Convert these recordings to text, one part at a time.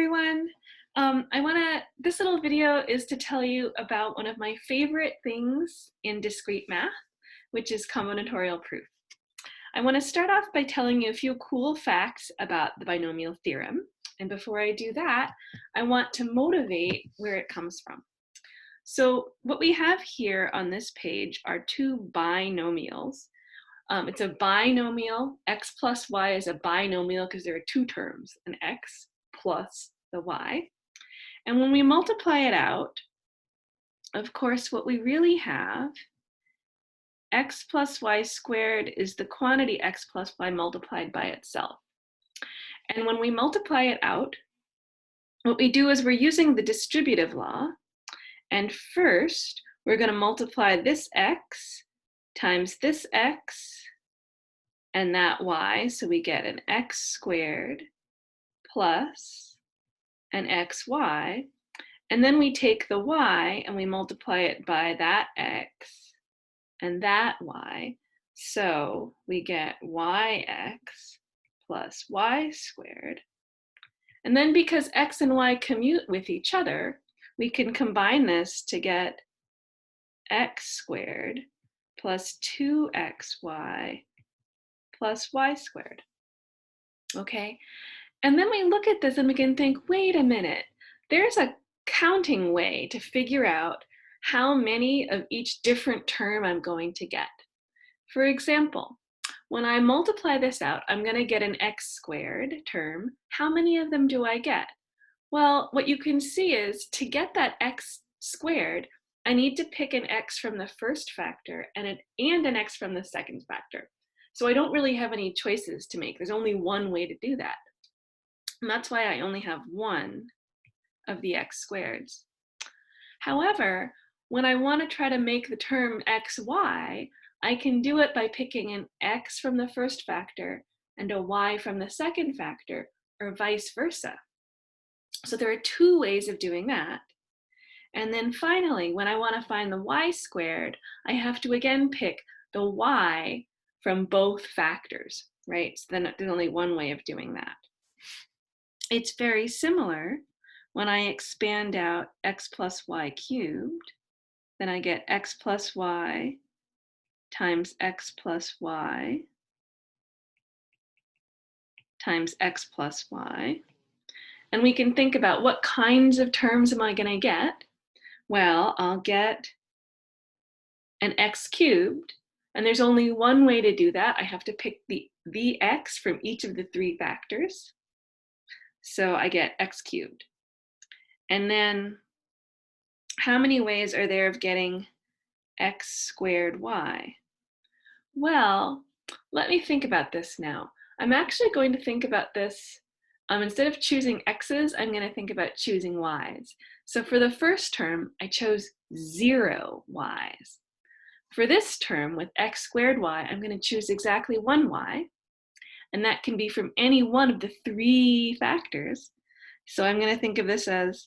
everyone. This little video is to tell you about one of my favorite things in discrete math, which is combinatorial proof. I want to start off by telling you a few cool facts about the binomial theorem. And before I do that, I want to motivate where it comes from. So what we have here on this page are two binomials. It's a binomial. X plus y is a binomial because there are two terms, an x plus the y. And when we multiply it out, of course, what we really have, x plus y squared is the quantity x plus y multiplied by itself. And when we multiply it out, what we do is we're using the distributive law. And first, we're going to multiply this x times this x and that y. So we get an x squared plus an xy. And then we take the y and we multiply it by that x and that y. So we get yx plus y squared. And then because x and y commute with each other, we can combine this to get x squared plus 2xy plus y squared. Okay? And then we look at this and we can think, wait a minute, there's a counting way to figure out how many of each different term I'm going to get. For example, when I multiply this out, I'm going to get an x squared term. How many of them do I get? Well, what you can see is to get that x squared, I need to pick an x from the first factor and an x from the second factor. So I don't really have any choices to make. There's only one way to do that. And that's why I only have one of the x squareds. However, when I want to try to make the term xy, I can do it by picking an x from the first factor and a y from the second factor, or vice versa. So there are two ways of doing that. And then finally, when I want to find the y squared, I have to again pick the y from both factors, right? So then there's only one way of doing that. It's very similar when I expand out x plus y cubed, then I get x plus y times x plus y times x plus y. And we can think about what kinds of terms am I going to get? Well, I'll get an x cubed, and there's only one way to do that. I have to pick the x from each of the three factors. So I get x cubed. And then how many ways are there of getting x squared y? Well, let me think about this now. I'm actually going to think about this, instead of choosing x's, I'm going to think about choosing y's. So for the first term, I chose 0 y's. For this term with x squared y, I'm going to choose exactly 1 y. And that can be from any one of the three factors. So I'm going to think of this as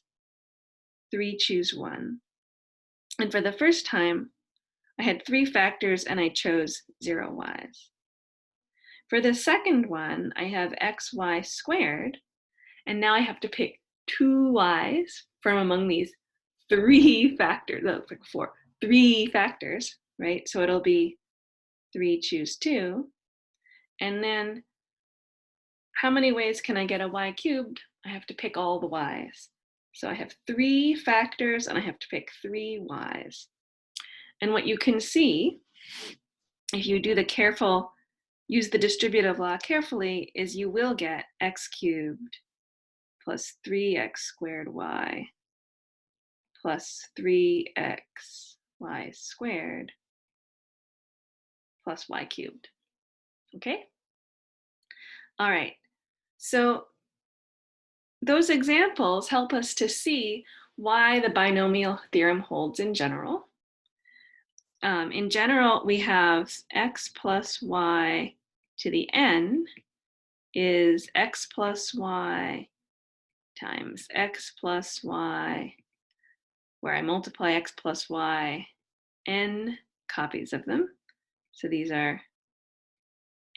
3 choose 1. And for the first time, I had 3 factors and I chose 0 y's. For the second one, I have xy squared, and now I have to pick 2 y's from among these 3 factors. That's like 4, 3 factors, right? So it'll be 3 choose 2. And then how many ways can I get a y cubed? I have to pick all the y's. So I have 3 factors and I have to pick 3 y's. And what you can see, if you do use the distributive law carefully, is you will get x cubed plus 3x squared y plus 3x y squared plus y cubed. Okay? All right. So those examples help us to see why the binomial theorem holds in general. In general, we have x plus y to the n is x plus y times x plus y, where I multiply x plus y, n copies of them. So these are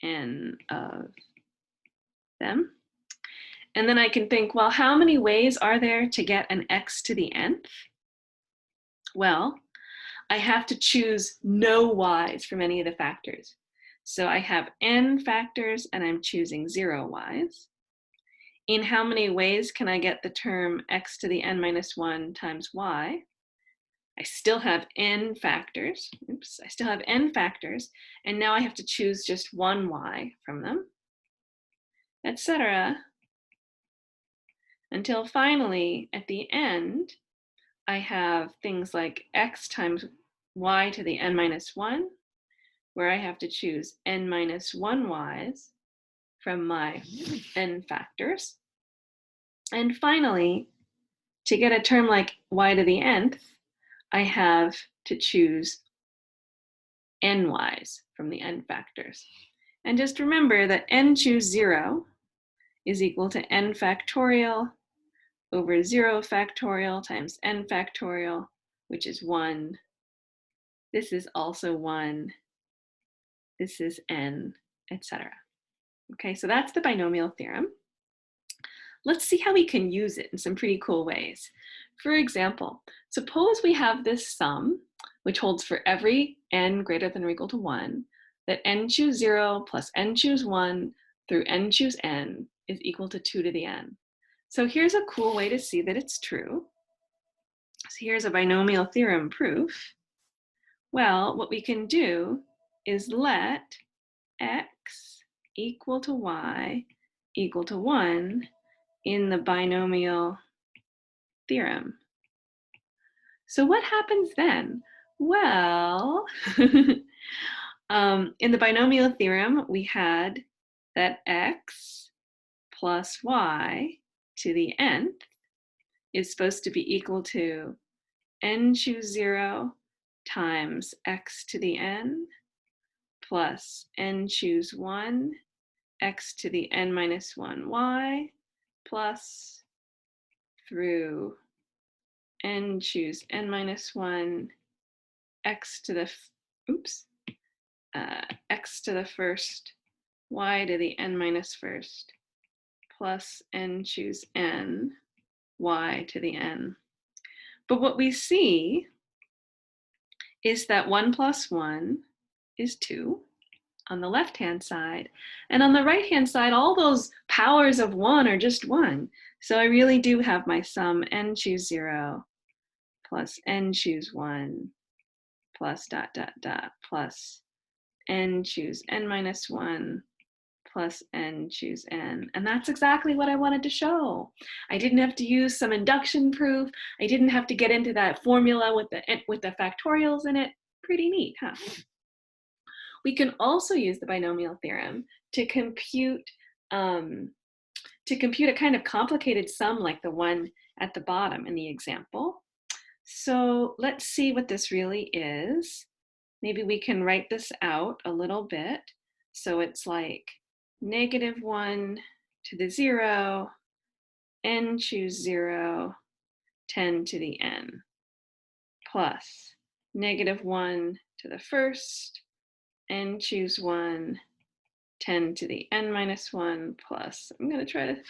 n of them. And then I can think, well, how many ways are there to get an x to the nth? Well, I have to choose no y's from any of the factors. So I have n factors and I'm choosing 0 y's. In how many ways can I get the term x to the n minus 1 times y? I still have n factors. Oops, I still have n factors, and now I have to choose just one y from them, etc. Until finally, at the end, I have things like x times y to the n minus 1, where I have to choose n minus 1 y's from my n factors. And finally, to get a term like y to the nth, I have to choose n y's from the n factors. And just remember that n choose 0 is equal to n factorial over 0 factorial times n factorial, which is 1. This is also 1. This is n, etc. Okay, so that's the binomial theorem. Let's see how we can use it in some pretty cool ways. For example, suppose we have this sum, which holds for every n greater than or equal to 1, that n choose 0 plus n choose 1 through n choose n is equal to 2 to the n. So here's a cool way to see that it's true. So here's a binomial theorem proof. Well, what we can do is let x equal to y equal to 1 in the binomial theorem. So what happens then? Well, in the binomial theorem, we had that x plus y to the nth is supposed to be equal to n choose 0 times x to the n plus n choose 1 x to the n minus 1 y plus through n choose n minus 1 x to the x to the first y to the n minus first plus n choose n y to the n. But what we see is that 1 plus 1 is 2 on the left-hand side. And on the right-hand side, all those powers of 1 are just 1. So I really do have my sum n choose 0 plus n choose 1 plus dot, dot, dot, plus n choose n minus 1 plus n choose n. And that's exactly what I wanted to show. I didn't have to use some induction proof. I didn't have to get into that formula with the factorials in it. Pretty neat, huh? We can also use the binomial theorem to compute a kind of complicated sum like the one at the bottom in the example. So let's see what this really is. Maybe we can write this out a little bit. So it's like -1 to the 0, n choose 0, 10 to the n, plus -1 to the first, n choose 1, 10 to the n minus 1, plus, I'm going to try to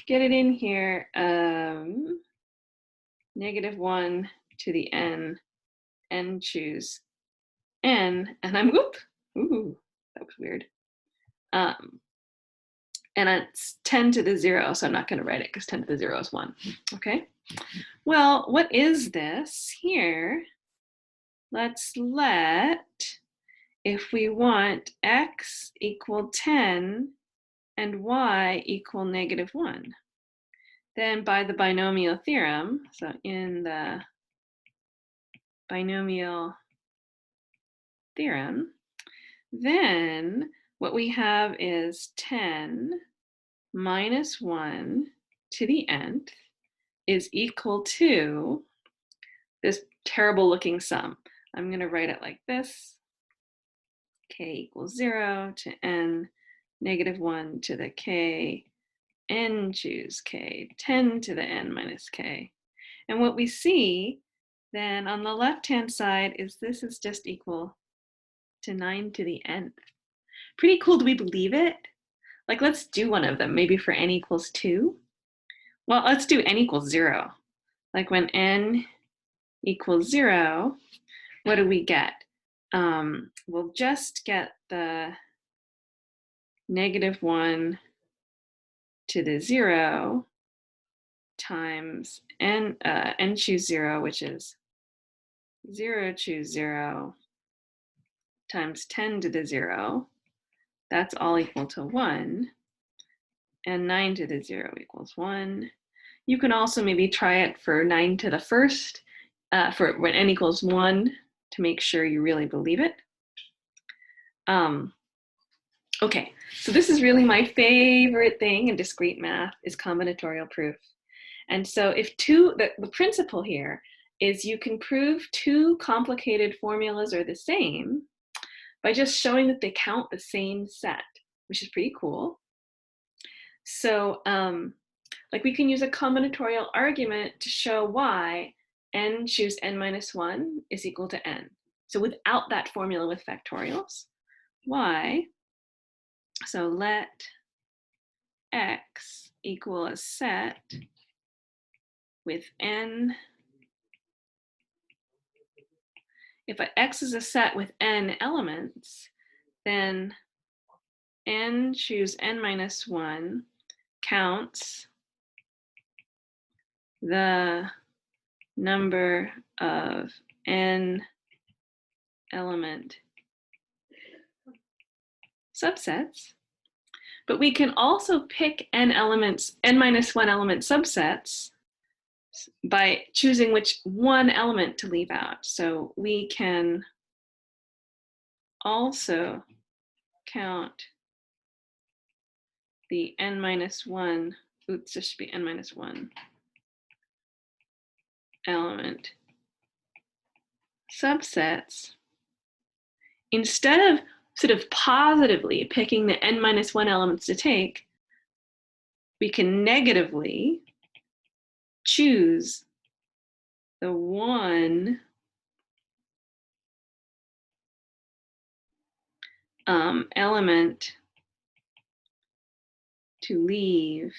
get it in here, -1 to the n choose n, and I'm, ooh, that was weird. And it's 10 to the 0, so I'm not going to write it because 10 to the 0 is 1. Okay, well, what is this here? Let's let, if we want x equal 10 and y equal -1, then by the binomial theorem, so in the binomial theorem, then what we have is 10 minus 1 to the nth is equal to this terrible looking sum. I'm going to write it like this. K equals 0 to n, -1 to the k, n choose k, 10 to the n minus k. And what we see then on the left-hand side is this is just equal to 9 to the nth. Pretty cool, do we believe it? Like, let's do one of them, maybe for n equals 2. well, let's do n equals 0. Like when n equals 0, what do we get? We'll just get the -1 to the 0 times n choose 0, which is 0 choose 0 times 10 to the 0. That's all equal to 1. And 9 to the 0 equals 1. You can also maybe try it for 9 to the first, for when n equals 1, to make sure you really believe it. Okay, so this is really my favorite thing in discrete math is combinatorial proof. And so if the principle here is you can prove two complicated formulas are the same by just showing that they count the same set, which is pretty cool. So like we can use a combinatorial argument to show why n choose n minus 1 is equal to n. So without that formula with factorials, why, so let x equal a set with n. If x is a set with n elements, then n choose n minus 1 counts the number of n element subsets. But we can also pick n minus 1 element subsets by choosing which one element to leave out. So we can also count the n minus 1, oops, this should be n minus 1 element subsets. Instead of sort of positively picking the n minus 1 elements to take, we can negatively choose the one element to leave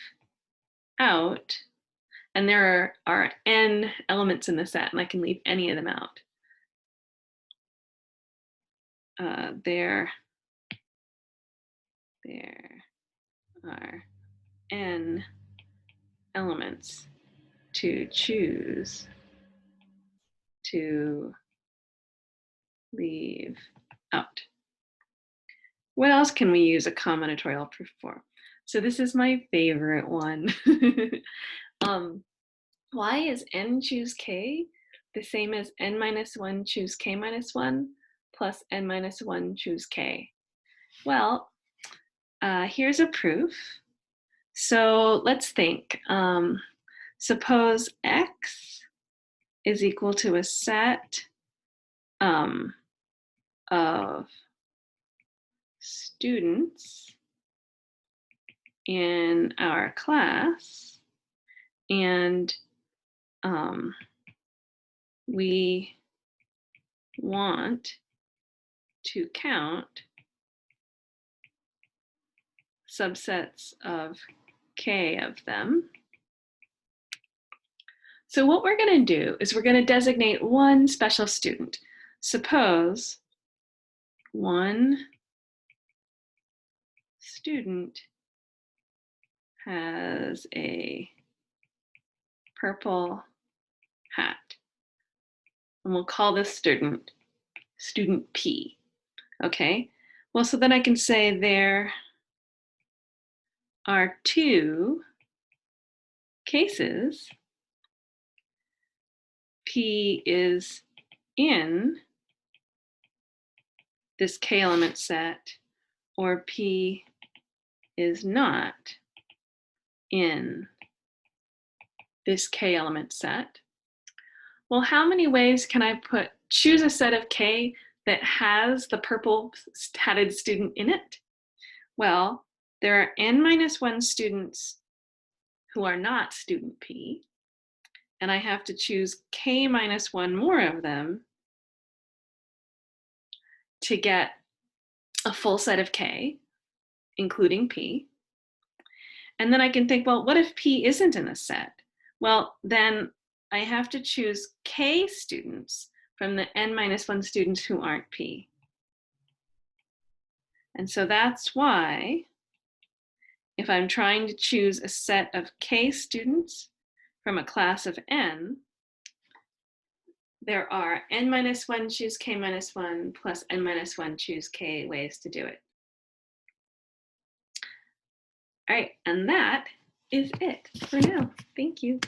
out. And there are n elements in the set, and I can leave any of them out. There are n elements to choose to leave out. What else can we use a combinatorial proof for? So this is my favorite one. Why is n choose k the same as n minus 1 choose k minus 1 plus n minus 1 choose k? Well, here's a proof. So let's think. Suppose x is equal to a set of students in our class, and we want to count subsets of k of them. So what we're going to do is we're going to designate one special student. Suppose one student has a purple hat. And we'll call this student P. Okay? Well, so then I can say there are two cases. P is in this k element set, or P is not in this k element set. Well, how many ways can I choose a set of k that has the purple hatted student in it? Well, there are n minus 1 students who are not student P, and I have to choose k minus 1 more of them to get a full set of k, including P. And then I can think, well, what if P isn't in a set? Well, then I have to choose K students from the n-1 students who aren't P. And so that's why if I'm trying to choose a set of K students from a class of n, there are n-1 choose k-1 plus n-1 choose k ways to do it. All right, and that is it for now. Thank you.